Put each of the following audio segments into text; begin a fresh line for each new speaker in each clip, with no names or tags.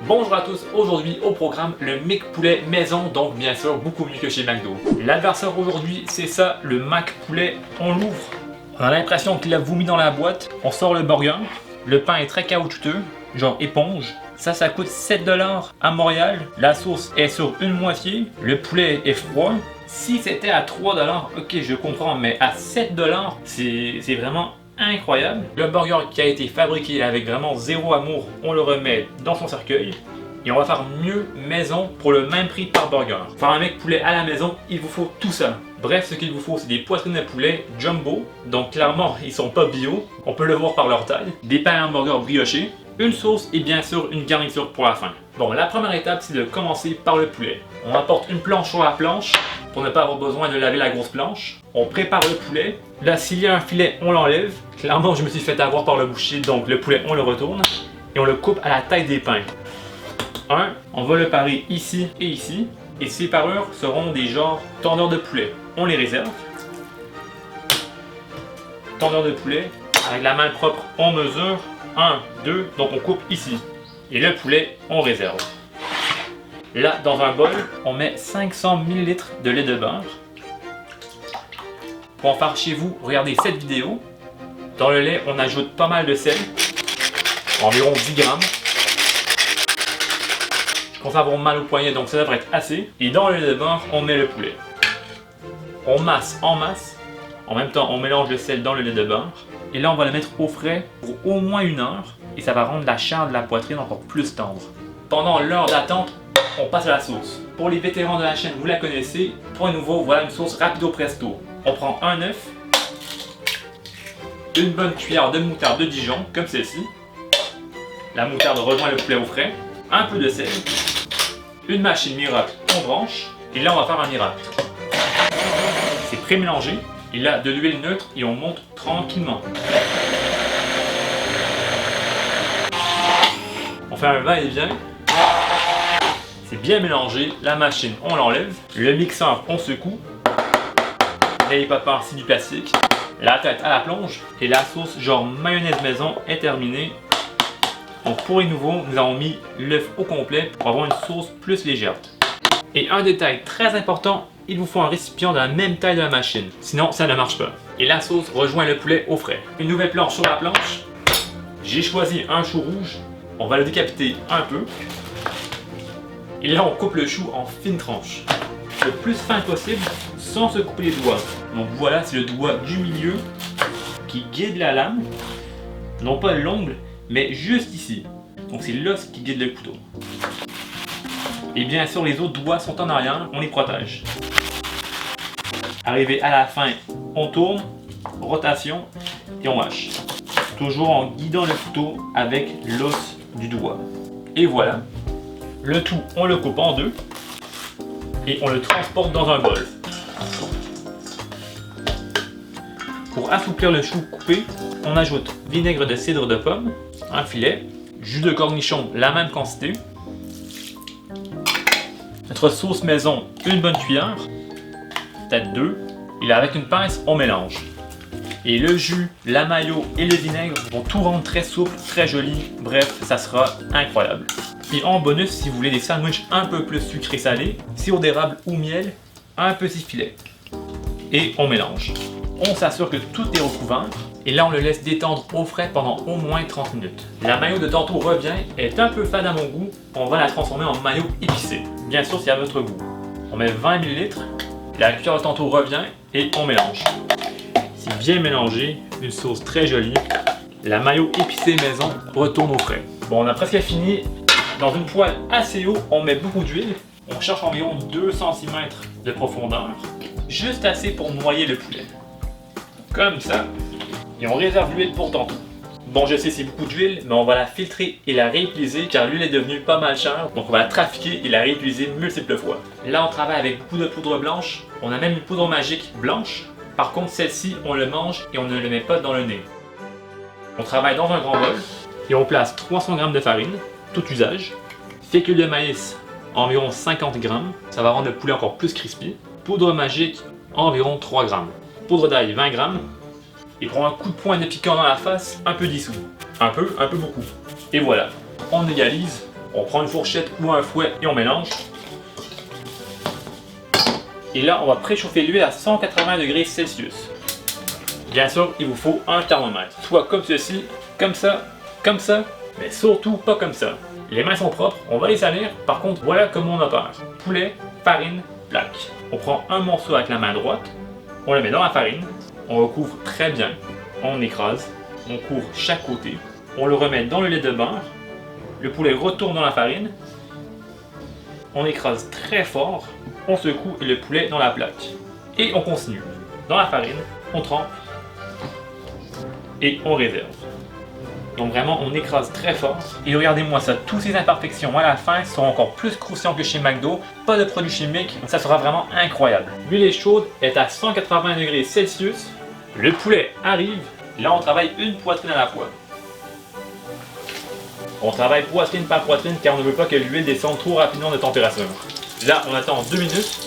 Bonjour à tous, aujourd'hui au programme le Mick Poulet maison, donc bien sûr beaucoup mieux que chez McDo. L'adversaire aujourd'hui c'est ça, le Mac Poulet, on l'ouvre, on a l'impression qu'il a vomi dans la boîte, on sort le burger, le pain est très caoutchouteux, genre éponge. Ça coûte 7$ à Montréal, la sauce est sur une moitié, le poulet est froid. Si c'était à 3$, ok je comprends, mais à 7$, c'est vraiment incroyable. Le burger qui a été fabriqué avec vraiment zéro amour, on le remet dans son cercueil. Et on va faire mieux maison pour le même prix par burger. Pour faire un Mick Poulet à la maison, il vous faut tout ça. Bref, ce qu'il vous faut, c'est des poitrines de poulet jumbo. Donc clairement, ils sont pas bio. On peut le voir par leur taille. Des pains à hamburger briochés. Une sauce et bien sûr une garniture pour la fin. Bon, la première étape, c'est de commencer par le poulet. On apporte une planche sur la planche pour ne pas avoir besoin de laver la grosse planche. On prépare le poulet. Là, s'il y a un filet, on l'enlève. Clairement, je me suis fait avoir par le boucher, donc le poulet, on le retourne. Et on le coupe à la taille des pains. On va le parer ici et ici. Et ces parures seront des genres tendeurs de poulet. On les réserve. Tendeurs de poulet. Avec la main propre, on mesure. 1, 2, donc on coupe ici. Et le poulet, on réserve. Là, dans un bol, on met 500 ml de lait de beurre. Pour en faire chez vous, regardez cette vidéo. Dans le lait, on ajoute pas mal de sel. Environ 10 grammes. Je commence à avoir mal au poignet, donc ça devrait être assez. Et dans le lait de beurre, on met le poulet. On masse en masse. En même temps, on mélange le sel dans le lait de beurre. Et là, on va le mettre au frais pour au moins 1 heure. Et ça va rendre la chair de la poitrine encore plus tendre. Pendant l'heure d'attente, on passe à la sauce. Pour les vétérans de la chaîne, vous la connaissez. Pour les nouveaux, voilà une sauce rapido presto. On prend un œuf, une bonne cuillère de moutarde de Dijon, comme celle-ci. La moutarde rejoint le poulet au frais. Un peu de sel. Une machine miracle, on branche. Et là, on va faire un miracle. C'est pré-mélangé. Et là, de l'huile neutre et on monte tranquillement. On fait un va-et-vient. C'est bien mélangé. La machine, on l'enlève. Le mixeur, on secoue. N'ayez pas peur, c'est du plastique. La tête à la plonge. Et la sauce, genre mayonnaise maison, est terminée. Donc pour les nouveaux, nous avons mis l'œuf au complet pour avoir une sauce plus légère. Et un détail très important, il vous faut un récipient de la même taille de la machine, sinon ça ne marche pas. Et la sauce rejoint le poulet au frais. Une nouvelle planche sur la planche. J'ai choisi un chou rouge. On va le décapiter un peu. Et là on coupe le chou en fines tranches. Le plus fin possible, sans se couper les doigts. Donc voilà, c'est le doigt du milieu qui guide la lame. Non pas l'ongle, mais juste ici. Donc c'est l'os qui guide le couteau. Et bien sûr, les autres doigts sont en arrière, on les protège. Arrivé à la fin, on tourne, rotation et on hache. Toujours en guidant le couteau avec l'os du doigt. Et voilà. Le tout, on le coupe en deux et on le transporte dans un bol. Pour assouplir le chou coupé, on ajoute vinaigre de cidre de pomme, un filet, jus de cornichon, la même quantité. Notre sauce maison, une bonne cuillère, peut-être 2. Et là, avec une pince, on mélange. Et le jus, la mayo et le vinaigre vont tout rendre très souple, très joli. Bref, ça sera incroyable. Et en bonus, si vous voulez des sandwichs un peu plus sucrés salés, sirop d'érable ou miel, un petit filet. Et on mélange. On s'assure que tout est recouvert. Et là, on le laisse détendre au frais pendant au moins 30 minutes. La mayo de tantôt revient, elle est un peu fade à mon goût. On va la transformer en mayo épicée. Bien sûr, c'est à votre goût. On met 20 ml. La cuillère de tantôt revient et on mélange. C'est bien mélangé, une sauce très jolie. La mayo épicée maison retourne au frais. Bon, on a presque fini. Dans une poêle assez haut, on met beaucoup d'huile. On cherche environ 2 cm de profondeur. Juste assez pour noyer le poulet. Comme ça. Et on réserve l'huile pour tantôt. Bon, je sais c'est beaucoup d'huile, mais on va la filtrer et la réutiliser car l'huile est devenue pas mal chère. Donc on va la trafiquer et la réutiliser multiples fois. Là on travaille avec beaucoup de poudre blanche. On a même une poudre magique blanche. Par contre celle-ci on le mange et on ne le met pas dans le nez. On travaille dans un grand bol et on place 300 g de farine, tout usage. Fécule de maïs, environ 50 g. Ça va rendre le poulet encore plus crispy. Poudre magique, environ 3 g. Poudre d'ail, 20 g. Et prend un coup de poing de piquant dans la face, un peu dissous. Un peu beaucoup. Et voilà. On égalise, On prend une fourchette ou un fouet et on mélange. Et là, on va préchauffer l'huile à 180 degrés Celsius. Bien sûr, il vous faut un thermomètre. Soit comme ceci, comme ça, mais surtout pas comme ça. Les mains sont propres, on va les salir. Par contre, voilà comment on opère. Poulet, farine, plaque. On prend un morceau avec la main droite, on le met dans la farine, on recouvre très bien, on écrase, on couvre chaque côté, on le remet dans le lait de beurre, le poulet retourne dans la farine, on écrase très fort, on secoue le poulet dans la plaque. Et on continue. Dans la farine, on trempe et on réserve. Donc vraiment, on écrase très fort. Et regardez-moi ça, toutes ces imperfections à la fin sont encore plus croustillantes que chez McDo. Pas de produits chimiques, ça sera vraiment incroyable. L'huile est chaude, est à 180 degrés Celsius. Le poulet arrive. Là, on travaille une poitrine à la fois. On travaille poitrine par poitrine car on ne veut pas que l'huile descende trop rapidement de température. Là, on attend 2 minutes.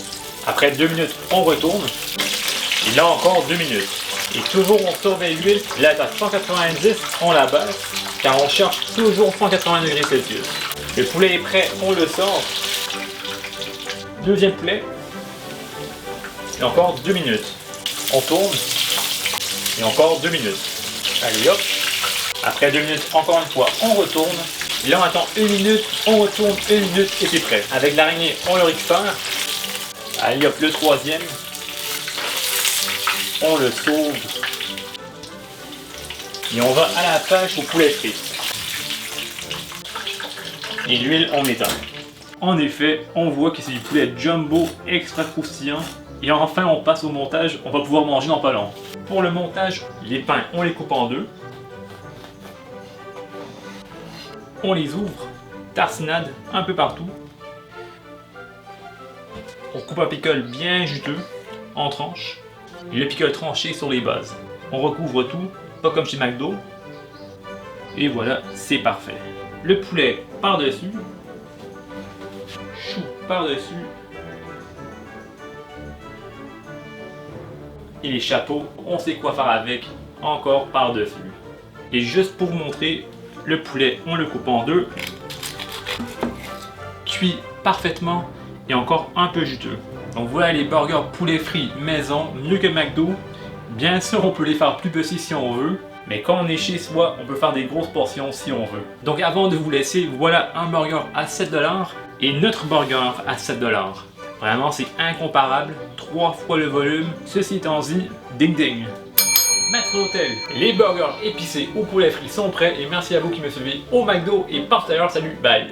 Après 2 minutes, on retourne. Et là encore 2 minutes. Et toujours on surveille l'huile, là à 190, on la baisse, car on cherche toujours 180 degrés Celsius. Le poulet est prêt, on le sort. Deuxième poulet. Et encore 2 minutes. On tourne. Et encore 2 minutes. Allez hop. Après 2 minutes, encore une fois, on retourne. Et là on attend 1 minute, on retourne 1 minute et c'est prêt. Avec l'araignée, on le récupère. Allez hop, le troisième. On le sauve. Et on va à la pêche au poulet frit. Et l'huile, on éteint. En effet, on voit que c'est du poulet jumbo extra croustillant. Et enfin, on passe au montage. On va pouvoir manger dans pas long. Pour le montage, les pains, on les coupe en deux. On les ouvre. Tartinade un peu partout. On coupe un pickle bien juteux en tranches. Et le pickle tranché sur les bases. On recouvre tout, pas comme chez McDo. Et voilà, c'est parfait. Le poulet par-dessus. Chou par-dessus. Et les chapeaux, on sait quoi faire avec, encore par-dessus. Et juste pour vous montrer, le poulet, on le coupe en deux. Cuit parfaitement et encore un peu juteux. Donc voilà les burgers poulet frit maison, mieux que McDo. Bien sûr, on peut les faire plus petits si on veut, mais quand on est chez soi, on peut faire des grosses portions si on veut. Donc avant de vous laisser, voilà un burger à 7$ et notre burger à 7$. Vraiment, c'est incomparable, 3 fois le volume. Ceci étant dit, ding ding. Maître d'hôtel, les burgers épicés au poulet frit sont prêts et merci à vous qui me suivez au McDo et par ailleurs, salut, bye.